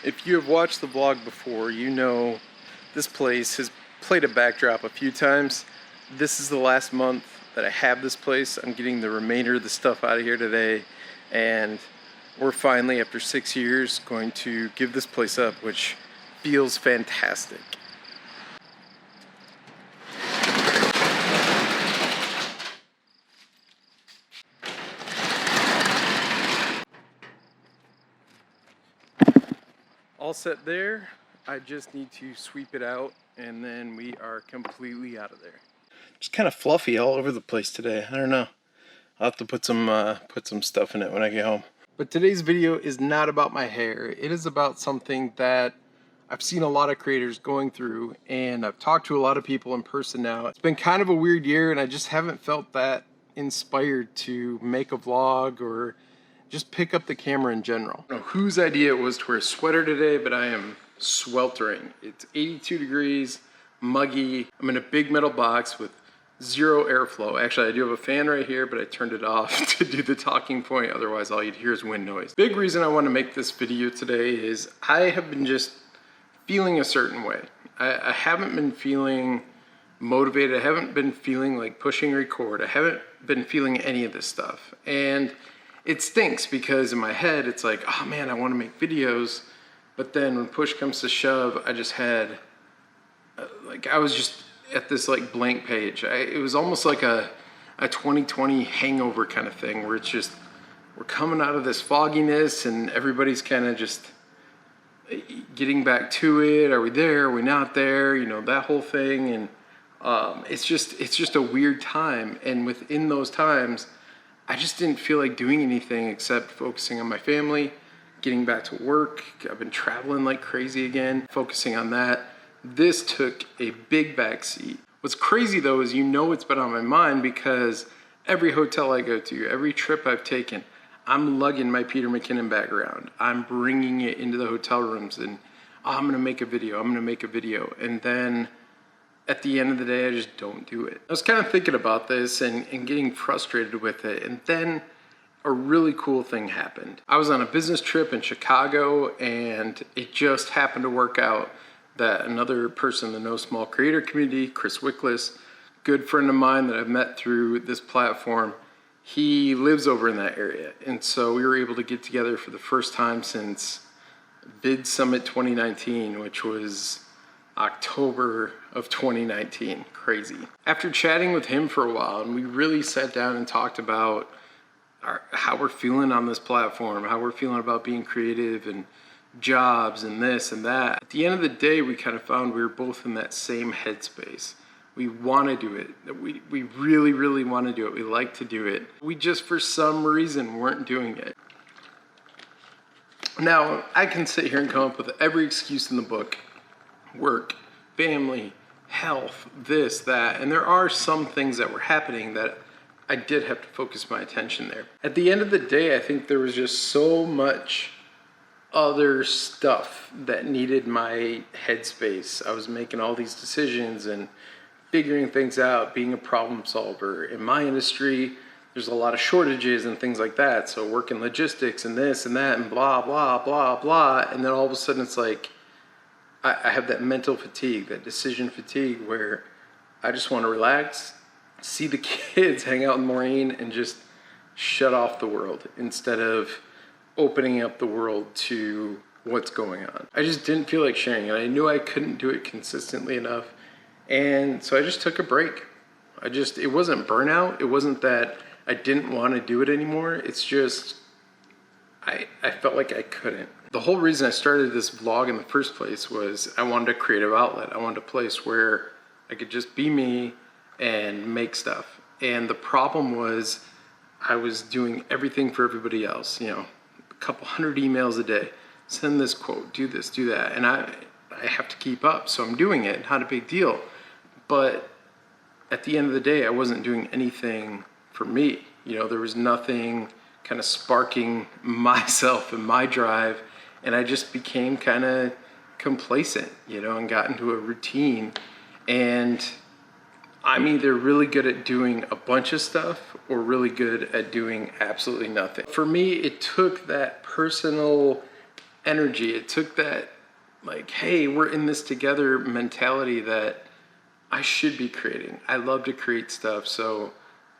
If you have watched the vlog before, you know this place has played a backdrop a few times. This is the last month that I have this place. I'm getting the remainder of the stuff out of here today, and we're finally, after 6 years, going to give this place up, which feels fantastic. All set there. I just need to sweep it out, and then we are completely out of there. Just kind of fluffy all over the place today. I don't know. I'll have to put some stuff in it when I get home. But today's video is not about my hair. It is about something that I've seen a lot of creators going through, and I've talked to a lot of people in person now. It's been kind of a weird year, and I just haven't felt that inspired to make a vlog or just pick up the camera in general. I don't know whose idea it was to wear a sweater today, but I am sweltering. It's 82 degrees, muggy. I'm in a big metal box with zero airflow. Actually, I do have a fan right here, but I turned it off to do the talking point. Otherwise, all you'd hear is wind noise. Big reason I want to make this video today is I have been just feeling a certain way. I haven't been feeling motivated. I haven't been feeling like pushing record. I haven't been feeling any of this stuff. And it stinks because in my head, it's like, oh man, I want to make videos. But then when push comes to shove, I just had, I was just at this like blank page. It was almost like a 2020 hangover kind of thing where it's just, we're coming out of this fogginess and everybody's kind of just getting back to it. Are we there? Are we not there? You know, that whole thing. And it's just a weird time. And within those times, I just didn't feel like doing anything except focusing on my family, getting back to work. I've been traveling like crazy again, focusing on that. This took a big backseat. What's crazy though is, you know, it's been on my mind because every hotel I go to, every trip I've taken, I'm lugging my Peter McKinnon background. I'm bringing it into the hotel rooms and I'm gonna make a video, I'm gonna make a video. And then at the end of the day, I just don't do it. I was kind of thinking about this and getting frustrated with it. And then a really cool thing happened. I was on a business trip in Chicago, and it just happened to work out that another person in the No Small Creator community, Chris Wickless, good friend of mine that I've met through this platform, he lives over in that area. And so we were able to get together for the first time since Bid Summit 2019, which was October of 2019. Crazy. After chatting with him for a while, and we really sat down and talked about how we're feeling on this platform, how we're feeling about being creative and jobs and this and that. At the end of the day, we kind of found we were both in that same headspace. We want to do it. We really, really want to do it. We like to do it. We just, for some reason, weren't doing it. Now, I can sit here and come up with every excuse in the book. Work, family, health, this, that, and there are some things that were happening that I did have to focus my attention there. At the end of the day, I think there was just so much other stuff that needed my headspace. I was making all these decisions and figuring things out, being a problem solver. In my industry, there's a lot of shortages and things like that, so working logistics and this and that and blah, blah, blah, blah, and then all of a sudden it's like, I have that mental fatigue, that decision fatigue, where I just want to relax, see the kids, hang out with Maureen, and just shut off the world instead of opening up the world to what's going on. I just didn't feel like sharing it. I knew I couldn't do it consistently enough. And so I just took a break. It wasn't burnout. It wasn't that I didn't want to do it anymore. It's just, I felt like I couldn't. The whole reason I started this vlog in the first place was I wanted a creative outlet. I wanted a place where I could just be me and make stuff. And the problem was I was doing everything for everybody else. You know, a couple hundred emails a day, send this quote, do this, do that. And I have to keep up, so I'm doing it, not a big deal. But at the end of the day, I wasn't doing anything for me. You know, there was nothing kind of sparking myself and my drive. And I just became kind of complacent, you know, and got into a routine. And I'm either really good at doing a bunch of stuff or really good at doing absolutely nothing. For me, it took that personal energy. It took that, like, hey, we're in this together mentality that I should be creating. I love to create stuff, so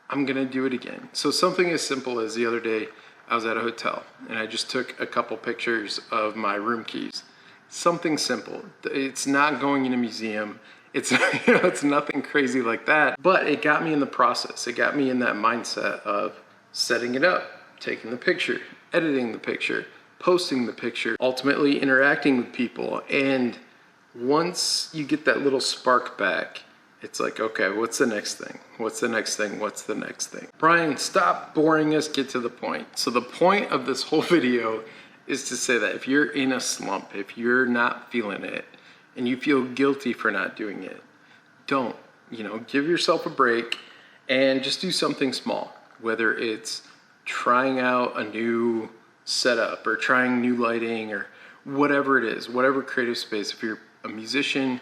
I'm gonna do it again. So something as simple as the other day, I was at a hotel and I just took a couple pictures of my room keys. Something simple. It's not going in a museum. It's it's nothing crazy like that, but it got me in the process. It got me in that mindset of setting it up, taking the picture, editing the picture, posting the picture, ultimately interacting with people. And once you get that little spark back, it's like, okay, what's the next thing? What's the next thing? What's the next thing? Brian, stop boring us, get to the point. So the point of this whole video is to say that if you're in a slump, if you're not feeling it, and you feel guilty for not doing it, don't. Give yourself a break and just do something small, whether it's trying out a new setup or trying new lighting or whatever it is, whatever creative space. If you're a musician,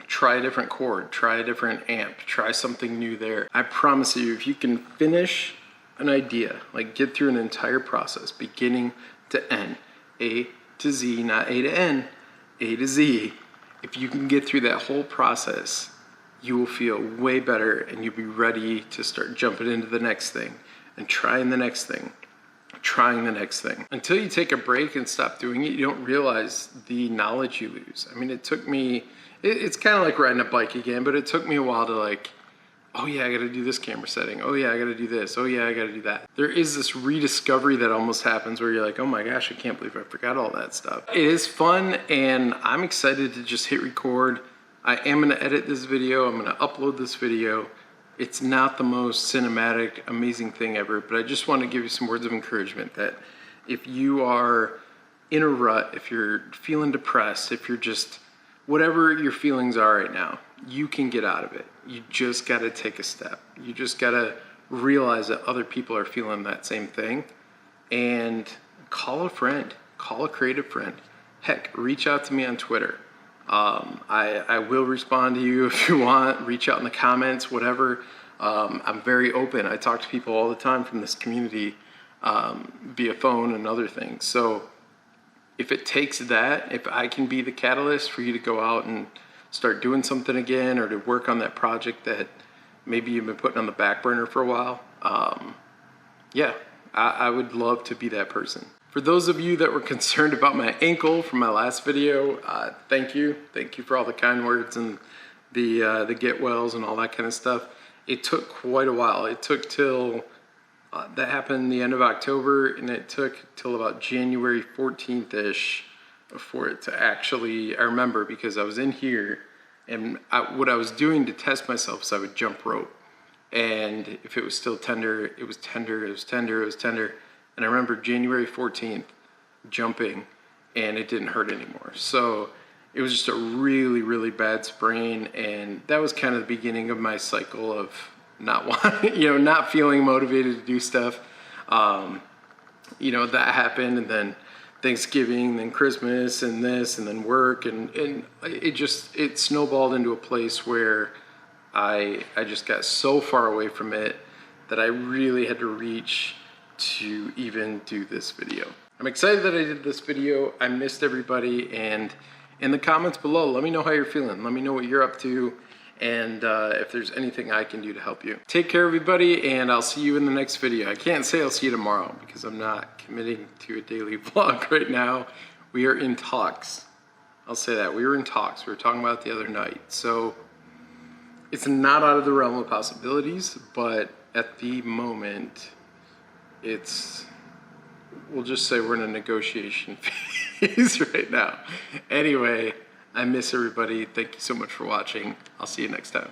try a different chord, try a different amp, try something new there. I promise you, if you can finish an idea, like get through an entire process, beginning to end, A to Z, not A to N, A to Z, if you can get through that whole process, you will feel way better and you'll be ready to start jumping into the next thing and trying the next thing, trying the next thing. Until you take a break and stop doing it, you don't realize the knowledge you lose. I mean, it took me, it's kind of like riding a bike again, but it took me a while to like, oh yeah, I gotta do this camera setting. Oh yeah, I gotta do this. Oh yeah, I gotta do that. There is this rediscovery that almost happens where you're like, oh my gosh, I can't believe I forgot all that stuff. It is fun and I'm excited to just hit record. I am gonna edit this video. I'm gonna upload this video. It's not the most cinematic, amazing thing ever, but I just want to give you some words of encouragement that if you are in a rut, if you're feeling depressed, if you're just, whatever your feelings are right now, you can get out of it. You just got to take a step. You just got to realize that other people are feeling that same thing and call a friend, call a creative friend. Heck, reach out to me on Twitter. I will respond to you if you want. Reach out in the comments, whatever. I'm very open. I talk to people all the time from this community via phone and other things. So if it takes that, if I can be the catalyst for you to go out and start doing something again or to work on that project that maybe you've been putting on the back burner for a while, yeah, I would love to be that person. For those of you that were concerned about my ankle from my last video, thank you. Thank you for all the kind words and the get wells and all that kind of stuff. It took quite a while. It took till, that happened the end of October, and it took till about January 14th-ish for it to actually, I remember because I was in here, and what I was doing to test myself is I would jump rope. And if it was still tender, it was tender, it was tender, it was tender. And I remember January 14th jumping and it didn't hurt anymore. So it was just a really, really bad sprain. And that was kind of the beginning of my cycle of not wanting, not feeling motivated to do stuff. That happened, and then Thanksgiving, then Christmas, and this, and then work. And it snowballed into a place where I just got so far away from it that I really had to reach to even do this video. I'm excited that I did this video. I missed everybody, and in the comments below, let me know how you're feeling. Let me know what you're up to, and if there's anything I can do to help you. Take care, everybody, and I'll see you in the next video. I can't say I'll see you tomorrow because I'm not committing to a daily vlog right now. We are in talks. I'll say that. We were in talks. We were talking about it the other night. So it's not out of the realm of possibilities, but at the moment, we'll just say we're in a negotiation phase right now. Anyway, I miss everybody. Thank you so much for watching. I'll see you next time.